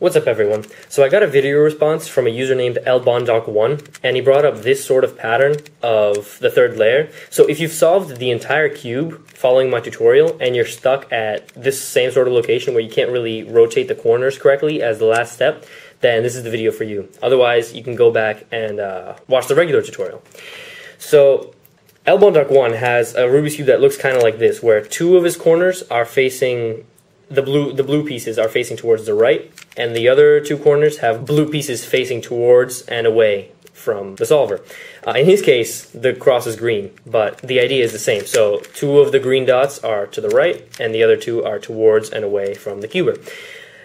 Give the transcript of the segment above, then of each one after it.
What's up everyone? So I got a video response from a user named lbondoc1 and he brought up this sort of pattern of the third layer. So if you've solved the entire cube following my tutorial and you're stuck at this same sort of location where you can't really rotate the corners correctly as the last step, then this is the video for you. Otherwise you can go back and watch the regular tutorial. So lbondoc1 has a Rubik's Cube that looks kind of like this, where two of his corners are facing the blue pieces are facing towards the right, and the other two corners have blue pieces facing towards and away from the solver. In his case, the cross is green, but the idea is the same. So two of the green dots are to the right, and the other two are towards and away from the cuber.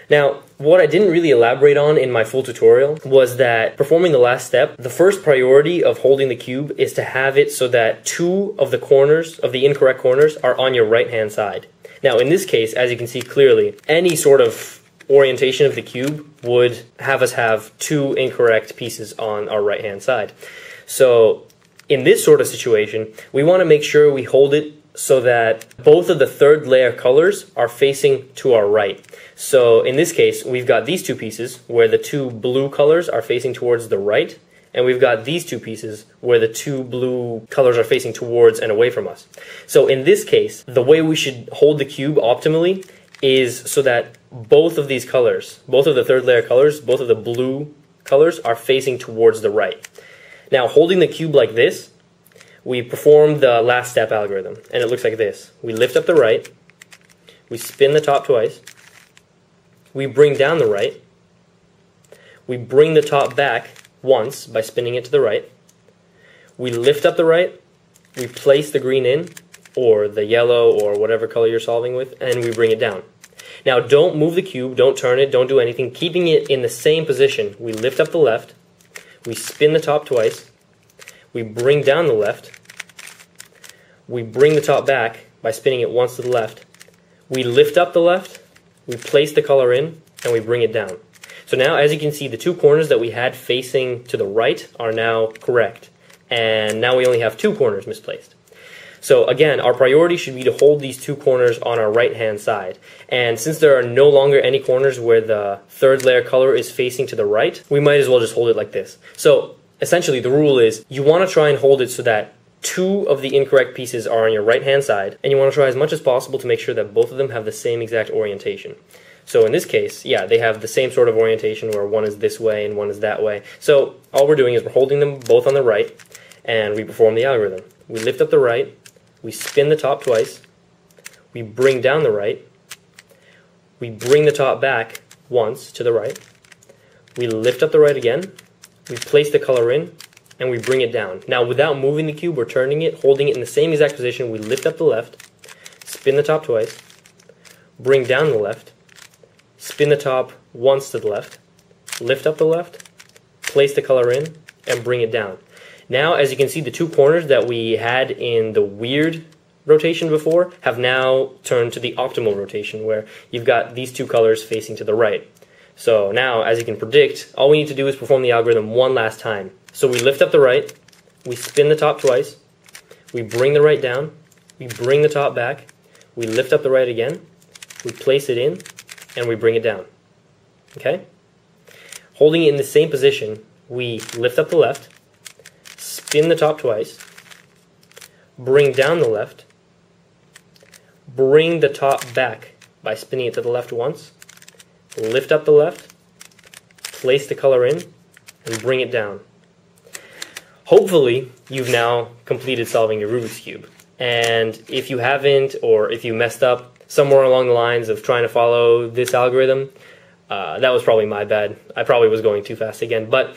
Now, what I didn't really elaborate on in my full tutorial was that performing the last step, the first priority of holding the cube is to have it so that two of the corners, of the incorrect corners, are on your right-hand side. Now, in this case, as you can see clearly, any sort of orientation of the cube would have us have two incorrect pieces on our right-hand side. So, in this sort of situation, we want to make sure we hold it so that both of the third layer colors are facing to our right. So, in this case, we've got these two pieces where the two blue colors are facing towards the right, and we've got these two pieces where the two blue colors are facing towards and away from us. So in this case, the way we should hold the cube optimally is so that both of these colors, both of the third layer colors, both of the blue colors are facing towards the right. Now, holding the cube like this, we perform the last step algorithm, and it looks like this. We lift up the right, we spin the top twice, we bring down the right, we bring the top back once by spinning it to the right. We lift up the right, we place the green in, or the yellow, or whatever color you're solving with, and we bring it down. Now don't move the cube, don't turn it, don't do anything, keeping it in the same position. We lift up the left, we spin the top twice, we bring down the left, we bring the top back by spinning it once to the left, we lift up the left, we place the color in, and we bring it down. So now, as you can see, the two corners that we had facing to the right are now correct. And now we only have two corners misplaced. So again, our priority should be to hold these two corners on our right-hand side. And since there are no longer any corners where the third layer color is facing to the right, we might as well just hold it like this. So essentially, the rule is you want to try and hold it so that two of the incorrect pieces are on your right-hand side, and you want to try as much as possible to make sure that both of them have the same exact orientation. So in this case, yeah, they have the same sort of orientation where one is this way and one is that way. So all we're doing is we're holding them both on the right, and we perform the algorithm. We lift up the right, we spin the top twice, we bring down the right, we bring the top back once to the right, we lift up the right again, we place the color in, and we bring it down. Now without moving the cube or turning it, holding it in the same exact position, we lift up the left, spin the top twice, bring down the left, spin the top once to the left, lift up the left, place the color in, and bring it down. Now, as you can see, the two corners that we had in the weird rotation before have now turned to the optimal rotation, where you've got these two colors facing to the right. So now, as you can predict, all we need to do is perform the algorithm one last time. So we lift up the right, we spin the top twice, we bring the right down, we bring the top back, we lift up the right again, we place it in, and we bring it down. Okay? Holding it in the same position, we lift up the left, spin the top twice, bring down the left, bring the top back by spinning it to the left once, lift up the left, place the color in, and bring it down. Hopefully, you've now completed solving your Rubik's Cube. And if you haven't, or if you messed up somewhere along the lines of trying to follow this algorithm, that was probably my bad. I probably was going too fast again. But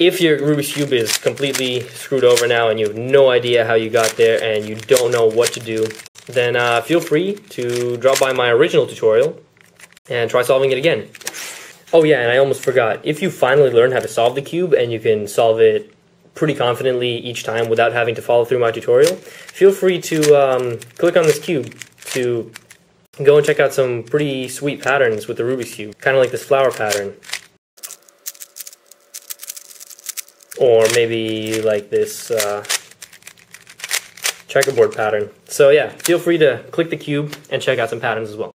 if your Rubik's Cube is completely screwed over now and you have no idea how you got there and you don't know what to do, then feel free to drop by my original tutorial and try solving it again. Oh yeah, and I almost forgot. If you finally learn how to solve the cube and you can solve it pretty confidently each time without having to follow through my tutorial, feel free to click on this cube to go and check out some pretty sweet patterns with the Rubik's Cube, kind of like this flower pattern. Or maybe like this checkerboard pattern. So yeah, feel free to click the cube and check out some patterns as well.